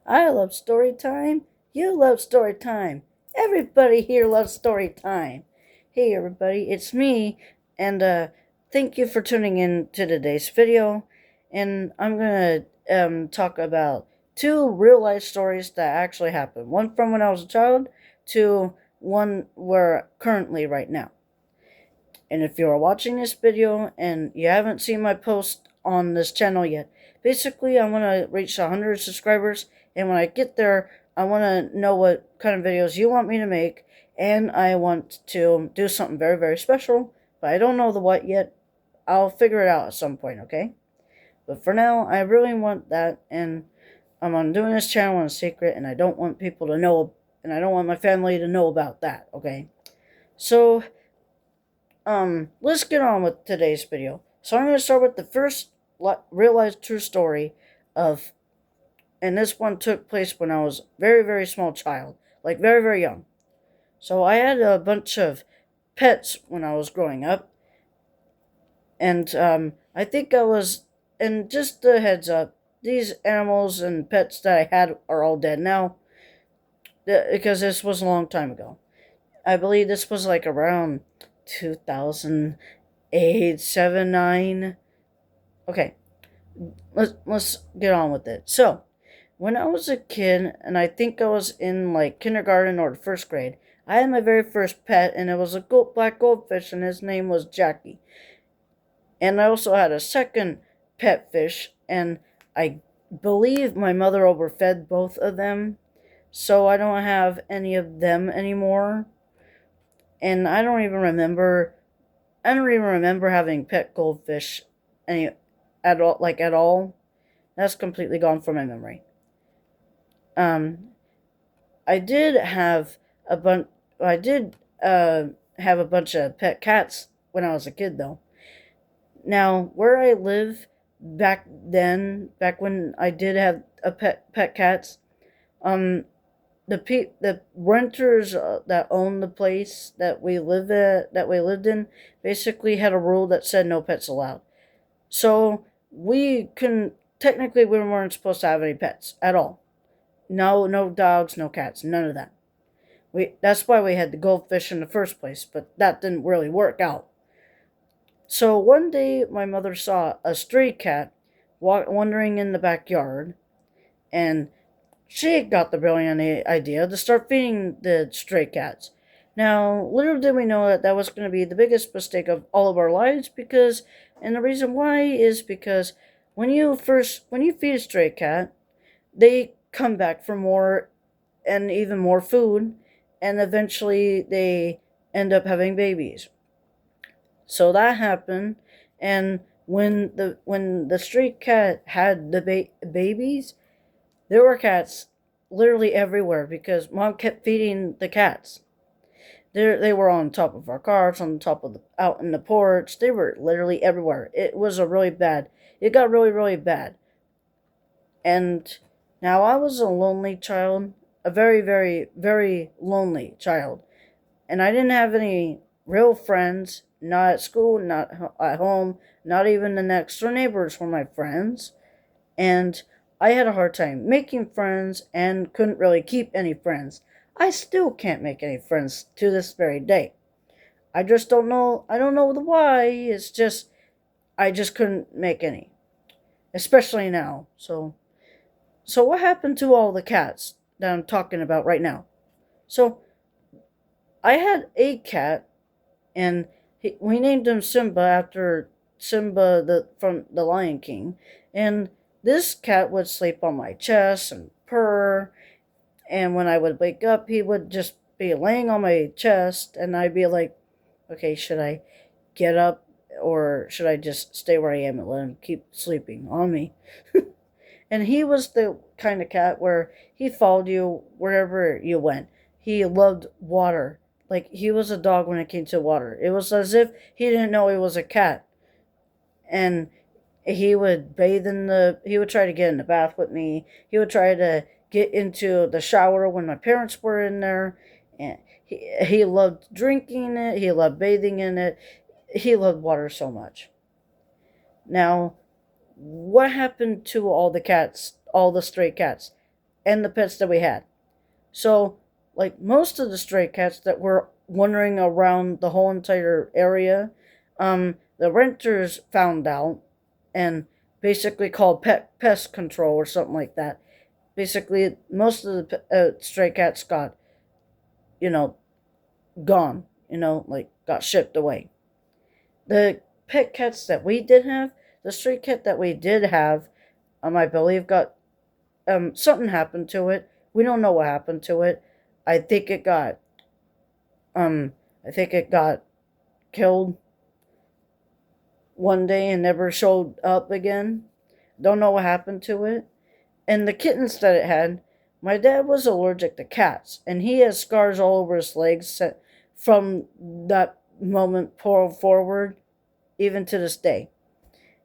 I love story time. You love story time. Everybody here loves story time. Hey everybody, it's me, and thank you for tuning in to today's video. And I'm gonna talk about two real life stories that actually happened. One from when I was a child to one where currently right now. And if you are watching this video and you haven't seen my post on this channel yet, basically I want to reach 100 subscribers, and when I get there, I want to know what kind of videos you want me to make, and I want to do something very, very special, but I don't know the what yet. I'll figure it out at some point, okay? But for now, I really want that, and I'm doing this channel in secret, and I don't want people to know, and I don't want my family to know about that, okay? So, let's get on with today's video. So I'm going to start with the first real life true story of, and this one took place when I was very, very small child, like very, very young. So I had a bunch of pets when I was growing up, and I think I was, and just a heads up, these animals and pets that I had are all dead now, because this was a long time ago. I believe this was like around 2008, 7, 9. Okay, let's get on with it. So, when I was a kid, and I think I was in like kindergarten or first grade, I had my very first pet, and it was a black goldfish, and his name was Jackie. And I also had a second pet fish, and I believe my mother overfed both of them, so I don't have any of them anymore. And I don't even remember. I don't even remember having pet goldfish any at all. Like at all. That's completely gone from my memory. Um, I did have a bunch. I did have a bunch of pet cats when I was a kid, though. Now, where I live back then, back when I did have a pet cats, um, the renters that owned the place that we lived in basically had a rule that said no pets allowed. So we couldn't technically we weren't supposed to have any pets at all. No dogs, no cats, none of that. That's why we had the goldfish in the first place, but that didn't really work out. So one day my mother saw a stray cat wandering in the backyard, and she got the brilliant idea to start feeding the stray cats. Now, little did we know that that was going to be the biggest mistake of all of our lives, because, and the reason why is because when you feed a stray cat, they come back for more and even more food, and eventually they end up having babies. So that happened, and when the stray cat had the babies, there were cats literally everywhere because mom kept feeding the cats. They were on top of our cars, on top of out in the porch. They were literally everywhere. It was a really bad. It got really, really bad. And now I was a lonely child, a very, very, very lonely child, and I didn't have any real friends. Not at school, not at home, not even the next door neighbors were my friends, and I had a hard time making friends and couldn't really keep any friends. I still can't make any friends to this very day. I just don't know. I don't know the why. It's just I just couldn't make any, especially now. So what happened to all the cats that I'm talking about right now? So I had a cat, and we named him Simba after Simba from the Lion King, and this cat would sleep on my chest and purr, and when I would wake up, he would just be laying on my chest, and I'd be like, okay, should I get up or should I just stay where I am and let him keep sleeping on me? And he was the kind of cat where he followed you wherever you went. He loved water. Like, he was a dog when it came to water. It was as if he didn't know he was a cat. And he would he would try to get in the bath with me. He would try to get into the shower when my parents were in there. And he loved drinking it. He loved bathing in it. He loved water so much. Now, what happened to all the cats, all the stray cats? and the pets that we had. So, like most of the stray cats that were wandering around the whole entire area, the renters found out and basically called pest control or something like that. Basically, most of the stray cats got, you know, gone, like got shipped away. The pet cats that we did have, the stray cat that we did have, I believe got, something happened to it. We don't know what happened to it. I think it got, um, I think it got killed one day and never showed up again. Don't know what happened to it. And the kittens that it had, my dad was allergic to cats, and he has scars all over his legs from that moment forward, even to this day.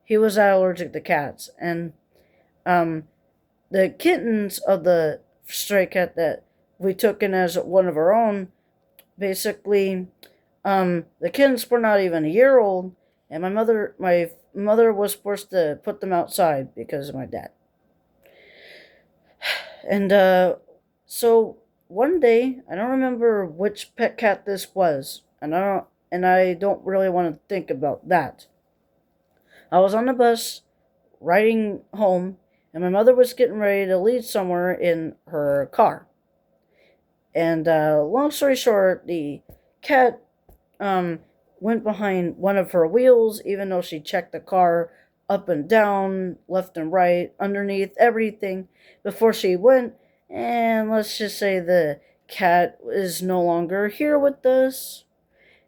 He was allergic to cats, and um, the kittens of the stray cat that we took in as one of our own, basically, the kittens were not even a year old, and my mother was forced to put them outside because of my dad. And so one day, I don't remember which pet cat this was, and I don't really want to think about that. I was on the bus riding home, and my mother was getting ready to leave somewhere in her car. And long story short, the cat um, went behind one of her wheels, even though she checked the car up and down, left and right, underneath, everything before she went. And let's just say the cat is no longer here with us,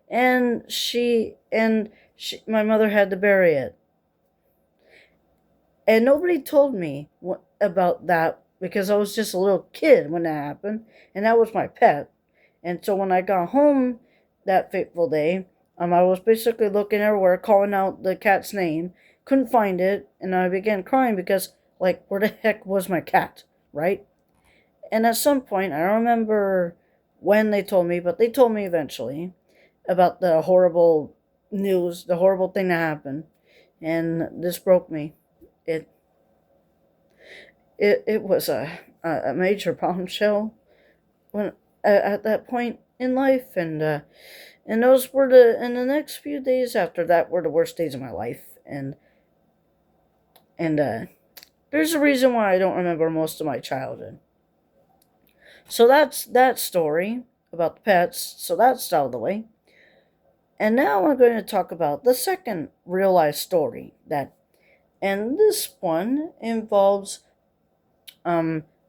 and my mother had to bury it. And nobody told me about that because I was just a little kid when that happened, and that was my pet. And so when I got home that fateful day, I was basically looking everywhere, calling out the cat's name, couldn't find it, and I began crying because, like, where the heck was my cat, right? And at some point, I don't remember when they told me, but they told me eventually about the horrible news, the horrible thing that happened, and this broke me. It it was a major bombshell when at that point in life, and those were the next few days after that were the worst days of my life, and there's a reason why I don't remember most of my childhood. So that's that story about the pets. So that's out of the way. And now I'm going to talk about the second real life story and this one involves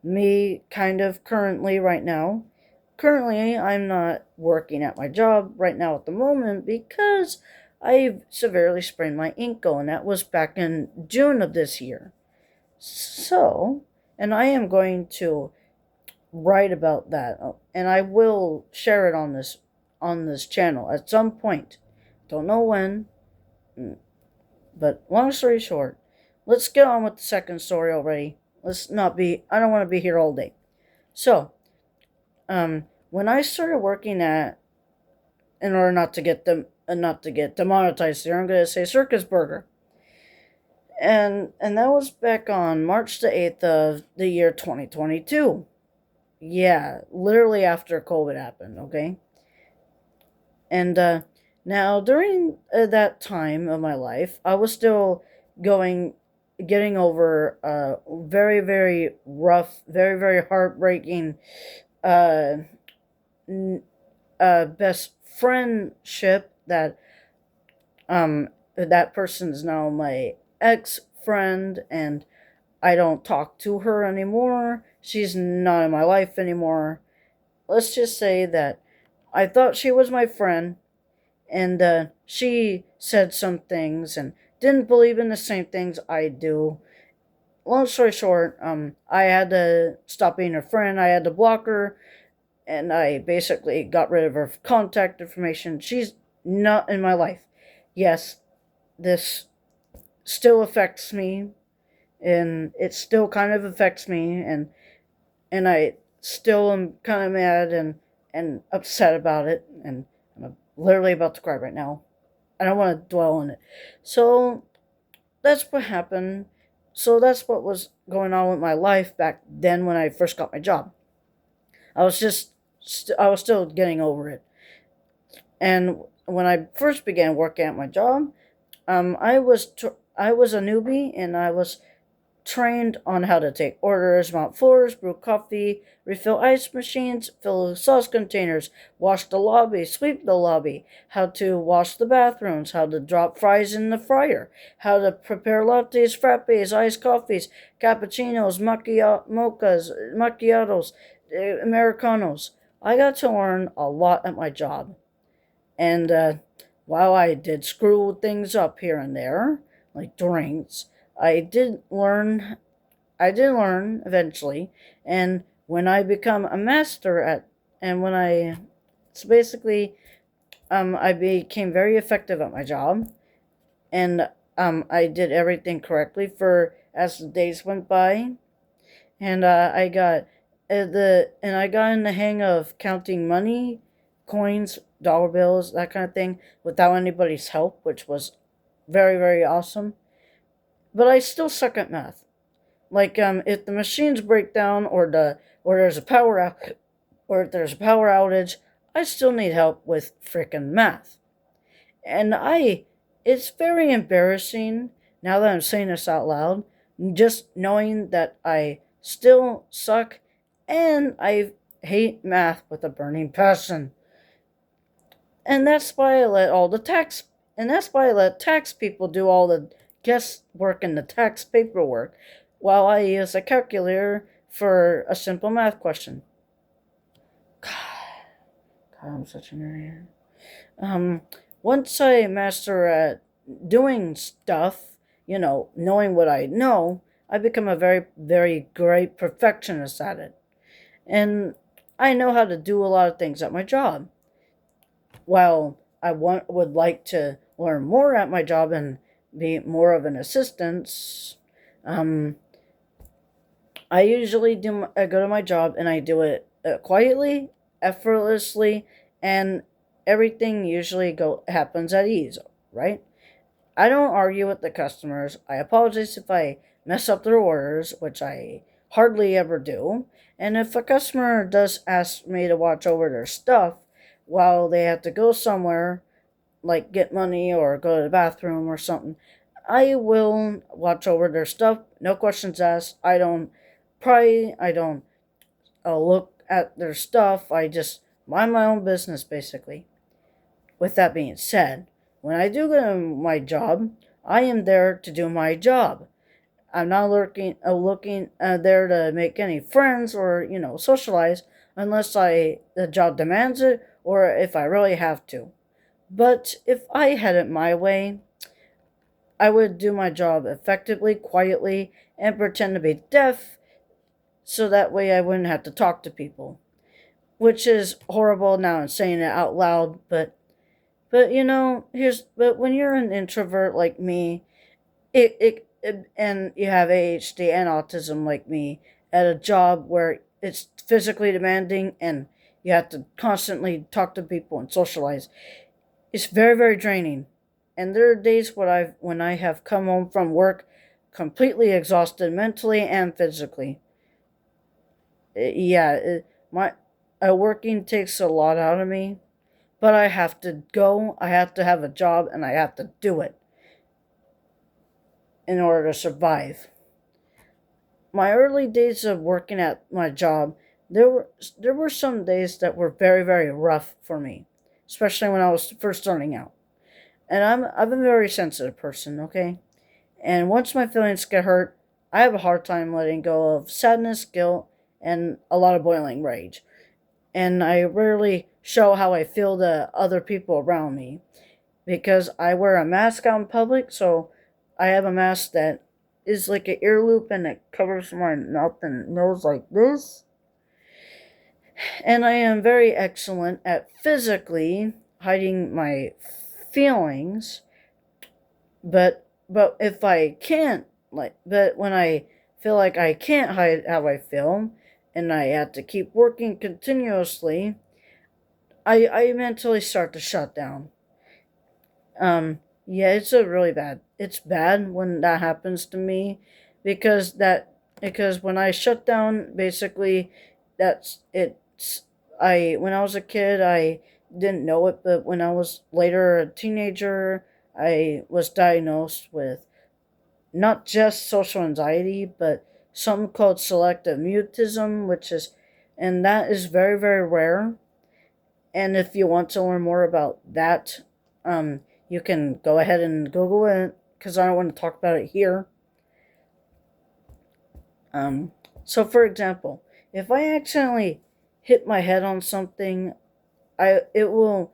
me kind of currently right now. Currently, I'm not working at my job right now at the moment because I severely sprained my ankle, and that was back in June of this year. So, and I am going to write about that, and I will share it on this channel at some point. Don't know when, but long story short, let's get on with the second story already. Let's not be. I don't want to be here all day. So, when I started working at, in order not to get demonetized here, I'm gonna say Circus Burger, and that was back on March the 8th of the year 2022. Yeah, literally after COVID happened. Okay, and now during that time of my life, I was still going, getting over a very very rough, very very heartbreaking uh, best friendship that person's now my ex friend, and I don't talk to her anymore. She's not in my life anymore. Let's just say that I thought she was my friend, and she said some things and didn't believe in the same things I do. Long story short, I had to stop being her friend. I had to block her, and I basically got rid of her contact information. She's not in my life. Yes, this still affects me, and it still kind of affects me, and I still am kind of mad and upset about it, and I'm literally about to cry right now. I don't want to dwell on it. So that's what happened. So that's what was going on with my life back then when I first got my job. I was just, I was still getting over it. And when I first began working at my job, I was a newbie, and I was trained on how to take orders, mop floors, brew coffee, refill ice machines, fill sauce containers, wash the lobby, sweep the lobby, how to wash the bathrooms, how to drop fries in the fryer, how to prepare lattes, frappes, iced coffees, cappuccinos, mochas, macchiatos, Americanos. I got to learn a lot at my job. And while I did screw things up here and there, like drinks, I did learn I did learn eventually, and when I become a master at, and when I, so basically, I became very effective at my job, and I did everything correctly for as the days went by, and I got in the hang of counting money, coins, dollar bills, that kind of thing, without anybody's help, which was very very awesome. But I still suck at math. Like if the machines break down or there's a or if there's a power outage, I still need help with frickin' math. And it's very embarrassing now that I'm saying this out loud, just knowing that I still suck and I hate math with a burning passion. And that's why I let all the tax and that's why I let tax people do all the guesswork and the tax paperwork while I use a calculator for a simple math question. God, I'm such an idiot. Um, Once I master at doing stuff, knowing what I know, I become a very, very great perfectionist at it. And I know how to do a lot of things at my job. While would like to learn more at my job and be more of an assistant, um, I go to my job and I do it quietly, effortlessly, and everything usually go happens at ease, right? I don't argue with the customers. I apologize if I mess up their orders, which I hardly ever do. And if a customer does ask me to watch over their stuff while they have to go somewhere, like get money or go to the bathroom or something, I will watch over their stuff. No questions asked. I don't pry. I don't look at their stuff. I just mind my own business, basically. With that being said, when I do go to my job, I am there to do my job. I'm not looking there to make any friends or socialize unless the job demands it or if I really have to. But if I had it my way, I would do my job effectively, quietly, and pretend to be deaf so that way I wouldn't have to talk to people. Which is horrible now I'm saying it out loud, but but when you're an introvert like me, and you have ADHD and autism like me at a job where it's physically demanding and you have to constantly talk to people and socialize, it's very very draining. And there are days when I have come home from work completely exhausted mentally and physically. Yeah, my working takes a lot out of me, but I have to go. I have to have a job, and I have to do it in order to survive. My early days of working at my job, there were some days that were very very rough for me, especially when I was first starting out. And I'm a very sensitive person, okay? And once my feelings get hurt, I have a hard time letting go of sadness, guilt, and a lot of boiling rage. And I rarely show how I feel to other people around me because I wear a mask out in public, so I have a mask that is like an ear loop and it covers my mouth and nose like this. And I am very excellent at physically hiding my feelings, but if I can't but when I feel like I can't hide how I feel and I have to keep working continuously, I mentally start to shut down. Yeah, it's a really bad. It's bad when that happens to me because when I shut down, basically, that's it's I when I was a kid, I didn't know it, but when I was later a teenager, I was diagnosed with not just social anxiety, but something called selective mutism, and that is very, very rare. And if you want to learn more about that, um, you can go ahead and Google it because I don't want to talk about it here. Um, so, for example, if I accidentally hit my head on something, I it will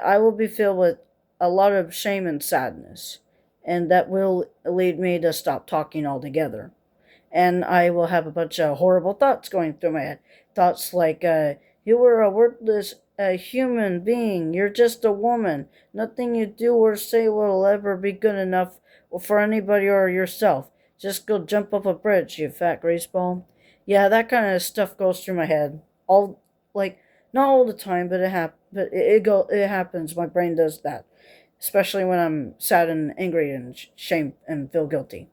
I will be filled with a lot of shame and sadness, and that will lead me to stop talking altogether. And I will have a bunch of horrible thoughts going through my head. Thoughts like, you were a worthless human being. You're just a woman. Nothing you do or say will ever be good enough for anybody or yourself. Just go jump off a bridge, you fat greaseball. Yeah, that kind of stuff goes through my head. Like, not all the time, but it happens. My brain does that. Especially when I'm sad and angry and shame and feel guilty.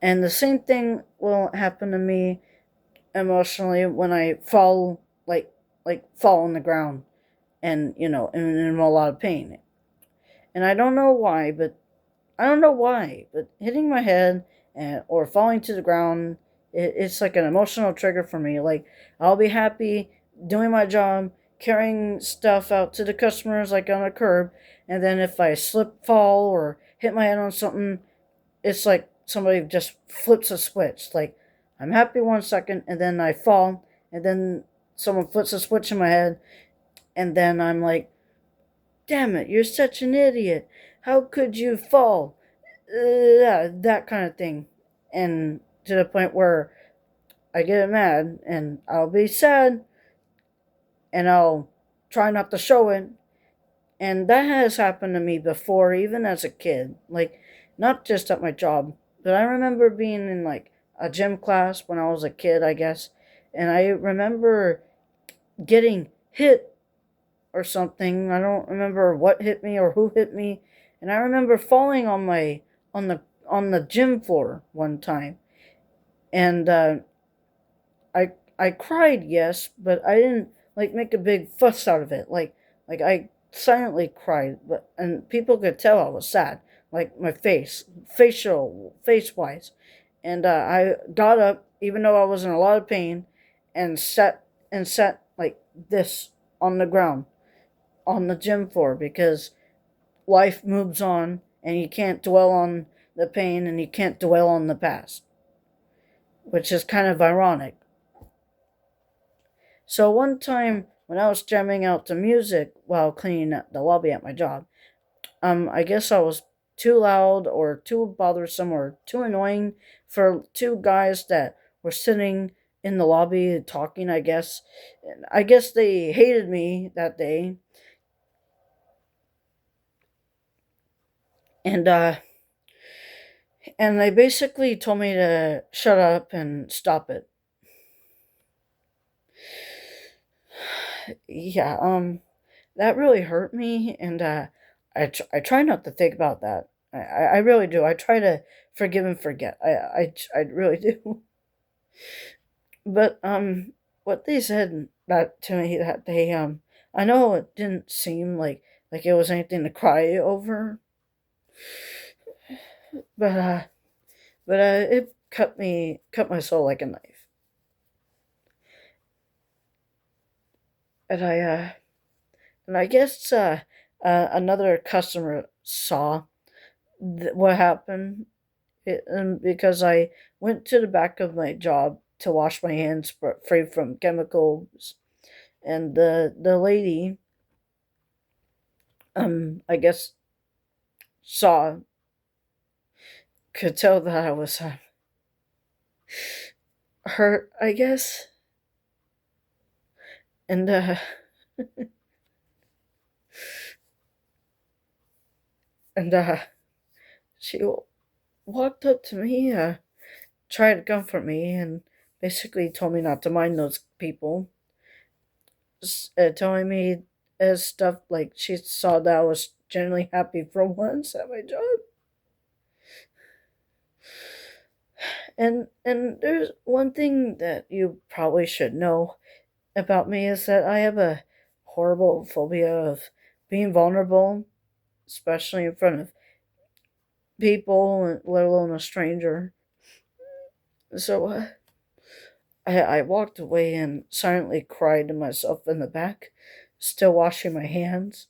And the same thing will happen to me emotionally when I fall, fall on the ground, and in a lot of pain. And I don't know why, but hitting my head or falling to the ground, it's like an emotional trigger for me. Like, I'll be happy doing my job, carrying stuff out to the customers like on a curb, and then if I slip, fall, or hit my head on something, it's like somebody just flips a switch. Like, I'm happy 1 second, and then I fall, and then someone flips a switch in my head, and then I'm like, damn it, you're such an idiot. How could you fall? That kind of thing. And to the point where I get mad, and I'll be sad, and I'll try not to show it. And that has happened to me before, even as a kid. Like, not just at my job, but I remember being in like a gym class when I was a kid, I guess. And I remember getting hit or something. I don't remember what hit me or who hit me. And I remember falling on the on the gym floor one time. And I cried, yes, but I didn't like make a big fuss out of it. I silently cried, but and people could tell I was sad, like my face wise, and I got up even though I was in a lot of pain, and sat like this on the ground on the gym floor because life moves on and you can't dwell on the pain and you can't dwell on the past, which is kind of ironic. So one time when I was jamming out to music while cleaning up the lobby at my job, I guess I was too loud or too bothersome or too annoying for two guys that were sitting in the lobby talking, I guess. I guess they hated me that day. And and they basically told me to shut up and stop it. Yeah, that really hurt me, and I try not to think about that. I really do. I try to forgive and forget. I really do. But what they said that to me that day, I know it didn't seem like it was anything to cry over, but it cut my soul like a knife, and I guess another customer saw what happened. Because I went to the back of my job to wash my hands free from chemicals, and the lady, I guess saw could tell that I was hurt, I guess, and and she walked up to me, tried to comfort me, and basically told me not to mind those people, telling me stuff like she saw that I was genuinely happy for once at my job. And there's one thing that you probably should know about me is that I have a horrible phobia of being vulnerable, especially in front of people, let alone a stranger. So I walked away and silently cried to myself in the back, still washing my hands,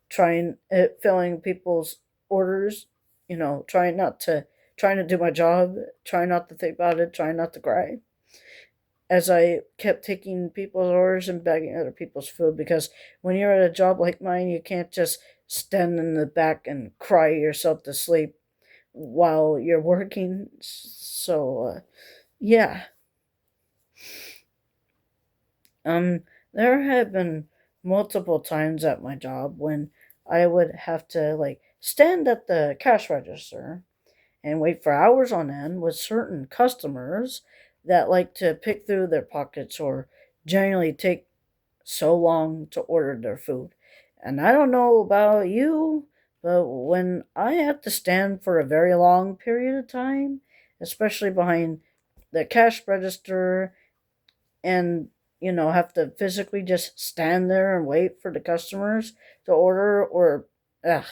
filling people's orders, trying to do my job, trying not to think about it, trying not to cry. As I kept taking people's orders and bagging other people's food, because when you're at a job like mine, you can't just stand in the back and cry yourself to sleep while you're working. So, yeah. Um, there have been multiple times at my job when I would have to like stand at the cash register and wait for hours on end with certain customers that like to pick through their pockets or generally take so long to order their food. And I don't know about you, but when I have to stand for a very long period of time, especially behind the cash register and have to physically just stand there and wait for the customers to order or ugh,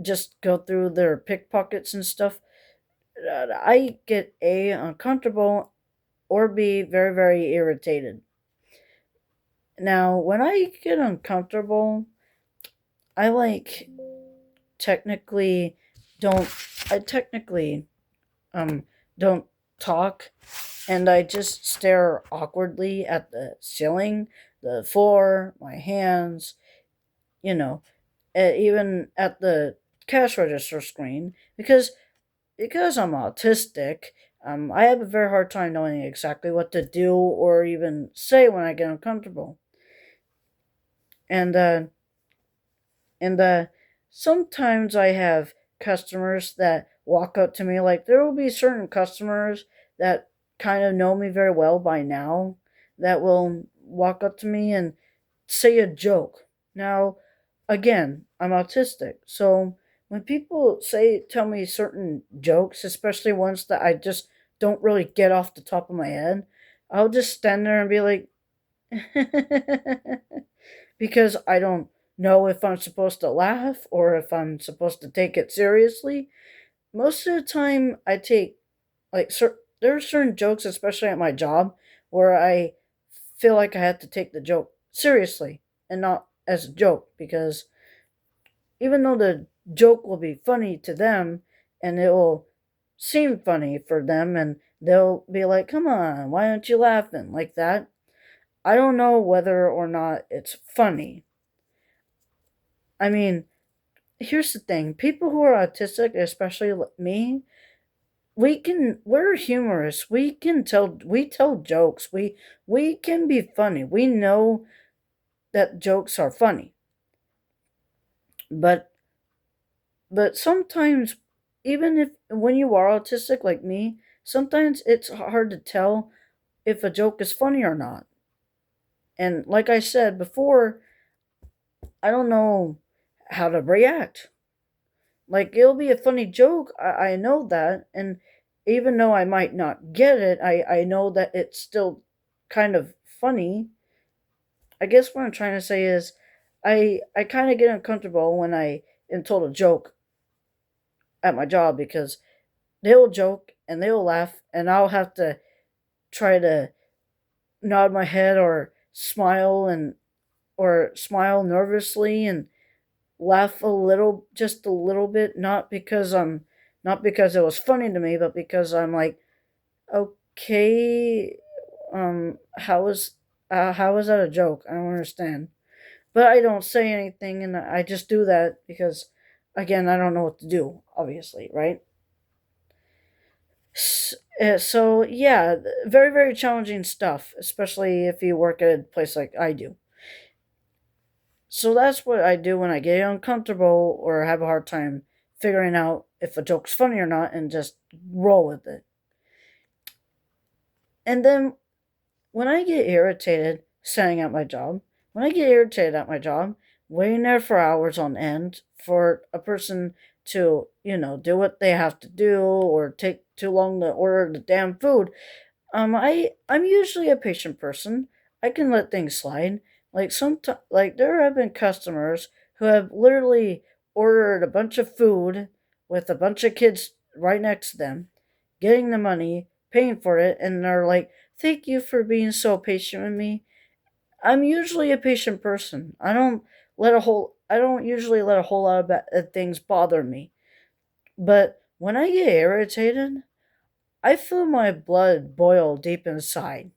just go through their pickpockets and stuff, I get A, uncomfortable, or B, very, very irritated. Now, when I get uncomfortable, I technically don't, I technically, um, don't talk, and I just stare awkwardly at the ceiling, the floor, my hands, you know, even at the cash register screen, because I'm autistic. I have a very hard time knowing exactly what to do or even say when I get uncomfortable. And and sometimes I have customers that walk up to me. Like there will be certain customers that kind of know me very well by now that will walk up to me and say a joke. Now, again, I'm autistic, so when people tell me certain jokes, especially ones that I just don't really get off the top of my head, I'll just stand there and be like, because I don't know if I'm supposed to laugh or if I'm supposed to take it seriously. Most of the time, I take there are certain jokes, especially at my job, where I feel like I have to take the joke seriously and not as a joke, because even though the joke will be funny to them and it will seem funny for them and they'll be like, come on, why aren't you laughing like that? I don't know whether or not it's funny. I mean, here's the thing, people who are autistic, especially me, we're humorous. We tell jokes. We can be funny. We know that jokes are funny. But sometimes, even if when you are autistic like me, sometimes it's hard to tell if a joke is funny or not. And like I said before, I don't know how to react. Like it'll be a funny joke, I know that, and even though I might not get it, I know that it's still kind of funny. I guess what I'm trying to say is I kind of get uncomfortable when I am told a joke at my job, because they'll joke and they'll laugh and I'll have to try to nod my head or smile nervously and laugh a little, just a little bit, not because it was funny to me, but because I'm like, okay, how is that a joke? I don't understand. But I don't say anything, and I just do that because, again, I don't know what to do. Obviously, right? So yeah, very very challenging stuff, especially if you work at a place like I do. So that's what I do when I get uncomfortable or have a hard time figuring out if a joke's funny or not, and just roll with it. And then when I get irritated standing at my job, when I get irritated at my job, waiting there for hours on end for a person to, do what they have to do or take too long to order the damn food. I'm usually a patient person. I can let things slide. Like sometimes, like there have been customers who have literally ordered a bunch of food with a bunch of kids right next to them, getting the money, paying for it, and they're like, "Thank you for being so patient with me." I'm usually a patient person. I don't usually let a whole lot of things bother me. But when I get irritated, I feel my blood boil deep inside,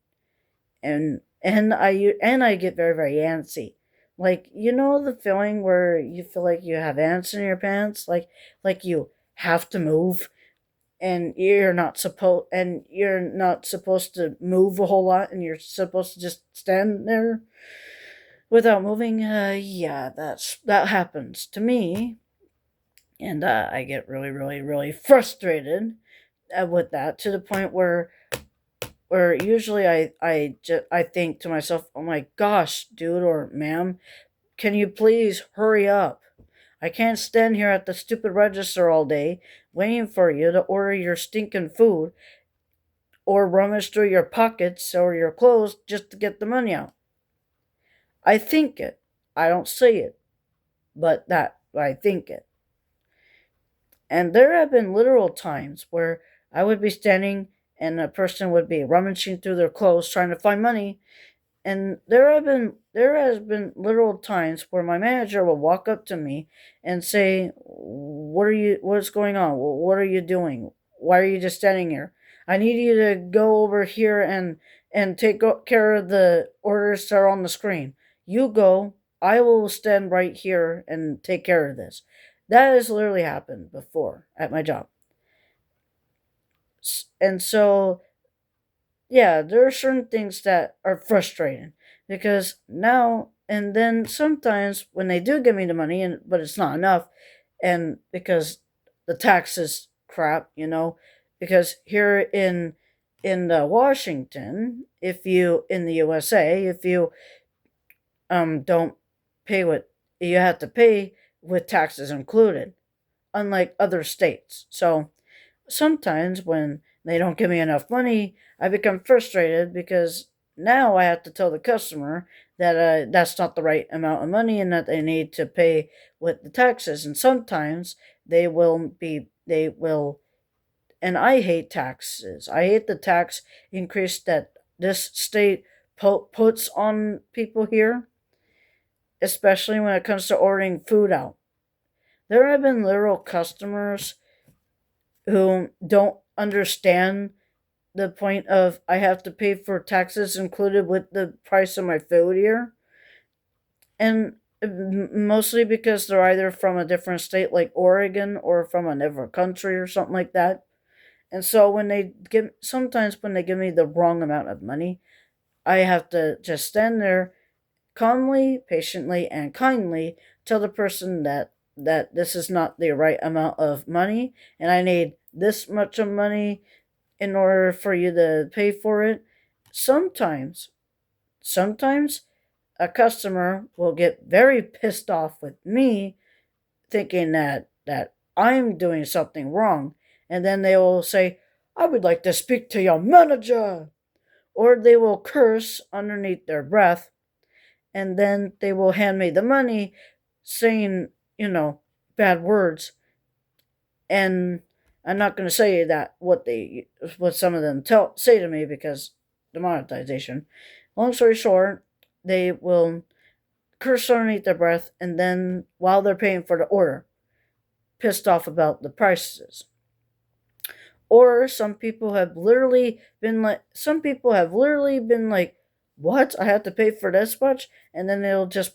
and I get very very antsy. Like you know the feeling where you feel like you have ants in your pants, like you have to move, and you're not supposed to move a whole lot, and you're supposed to just stand there without moving. Yeah, that happens to me, and I get really really really frustrated with that, to the point where usually I think to myself, "Oh my gosh, dude or ma'am, can you please hurry up? I can't stand here at the stupid register all day waiting for you to order your stinking food or rummage through your pockets or your clothes just to get the money out." I think it. I don't say it, but that I think it. And there have been literal times where I would be standing and a person would be rummaging through their clothes trying to find money. And there has been literal times where my manager will walk up to me and say, what's going on? What are you doing? Why are you just standing here? I need you to go over here and take care of the orders that are on the screen. You go. I will stand right here and take care of this. That has literally happened before at my job. And so yeah, there are certain things that are frustrating because now and then sometimes when they do give me the money, and but it's not enough, and because the tax is crap, because here in Washington, if you in the USA, if you don't pay what you have to pay with taxes included, unlike other states. So sometimes when they don't give me enough money, I become frustrated because now I have to tell the customer that that's not the right amount of money and that they need to pay with the taxes. And sometimes they will, and I hate taxes. I hate the tax increase that this state puts on people here, especially when it comes to ordering food out. There have been literal customers who don't understand the point of I have to pay for taxes included with the price of my food here. And mostly because they're either from a different state like Oregon or from a different country or something like that. And so sometimes when they give me the wrong amount of money, I have to just stand there calmly, patiently, and kindly tell the person that this is not the right amount of money and I need this much of money in order for you to pay for it. Sometimes, sometimes a customer will get very pissed off with me thinking that I'm doing something wrong, and then they will say, "I would like to speak to your manager." Or they will curse underneath their breath, and then they will hand me the money saying, bad words. And I'm not going to say that what some of them say to me because demonetization. Long story short, they will curse underneath their breath, and then while they're paying for the order, pissed off about the prices. Or some people have literally been like, "What? I have to pay for this much?" And then they'll just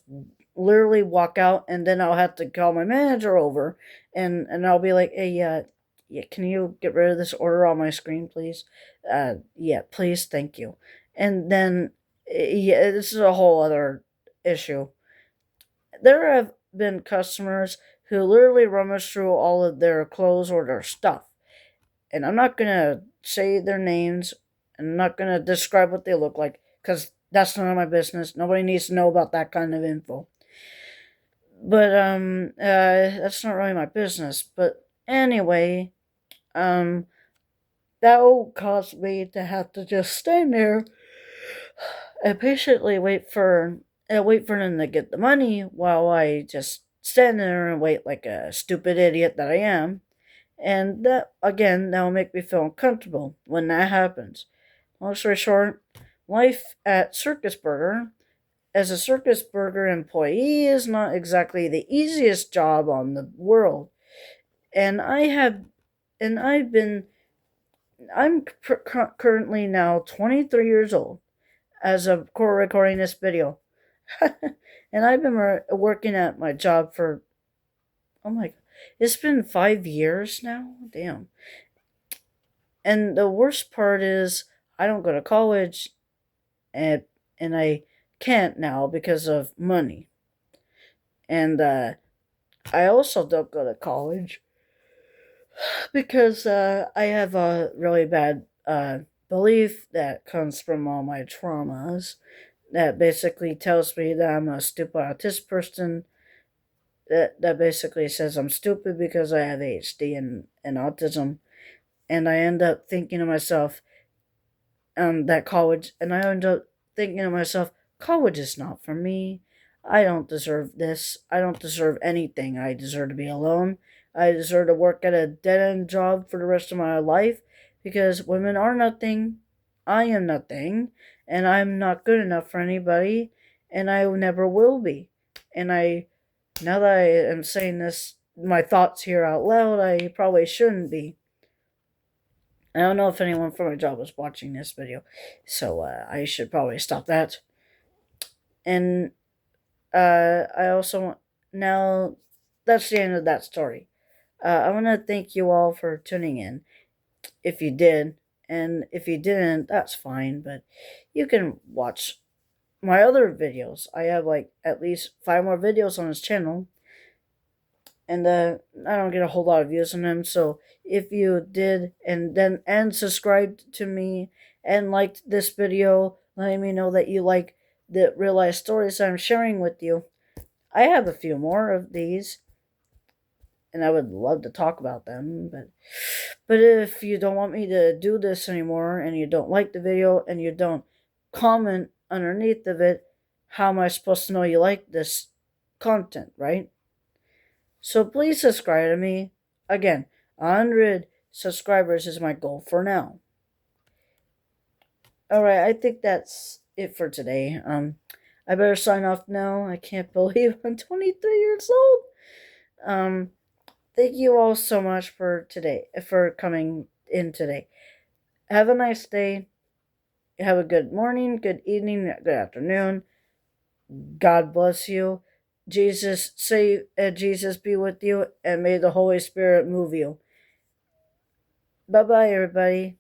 literally walk out, and then I'll have to call my manager over, and I'll be like, "Hey, yeah, can you get rid of this order on my screen, please? Yeah, please, thank you." And then, yeah, this is a whole other issue. There have been customers who literally rummage through all of their clothes or their stuff, and I'm not gonna say their names. I'm not gonna describe what they look like because that's none of my business. Nobody needs to know about that kind of info. But that's not really my business. But anyway, um, that will cause me to have to just stand there and patiently wait for them to get the money while I just stand there and wait like a stupid idiot that I am. And that again, that will make me feel uncomfortable when that happens. Long story short, life at Circus Burger as a Circus Burger employee is not exactly the easiest job on the world. And I've been, I'm currently now 23 years old as of recording this video. And I've been working at my job for, oh my god, it's been 5 years now? Damn. And the worst part is, I don't go to college, and, and I can't now because of money. And I also don't go to college because I have a really bad belief that comes from all my traumas that basically tells me that I'm a stupid autistic person. That basically says I'm stupid because I have ADHD and autism. And I end up thinking to myself, that college, and I end up thinking to myself, college is not for me. I don't deserve this. I don't deserve anything. I deserve to be alone. I deserve to work at a dead end job for the rest of my life because women are nothing. I am nothing. And I'm not good enough for anybody. And I never will be. And now that I am saying this, my thoughts here out loud, I probably shouldn't be. I don't know if anyone from my job was watching this video, so I should probably stop that. And I also want, now that's the end of that story. I want to thank you all for tuning in, if you did, and if you didn't, that's fine. But you can watch my other videos. I have like at least 5 more videos on this channel, and I don't get a whole lot of views on them. So if you did and subscribed to me and liked this video, letting me know that you like the real life stories I'm sharing with you. I have a few more of these, and I would love to talk about them. But if you don't want me to do this anymore, and you don't like the video, and you don't comment underneath of it, how am I supposed to know you like this content, right? So please subscribe to me. Again, 100 subscribers is my goal for now. Alright, I think that's it for today. I better sign off now. I can't believe I'm 23 years old. Thank you all so much for coming in today. Have a nice day. Have a good morning, good evening, good afternoon. God bless you. Jesus be with you, and may the Holy Spirit move you. Bye bye, everybody.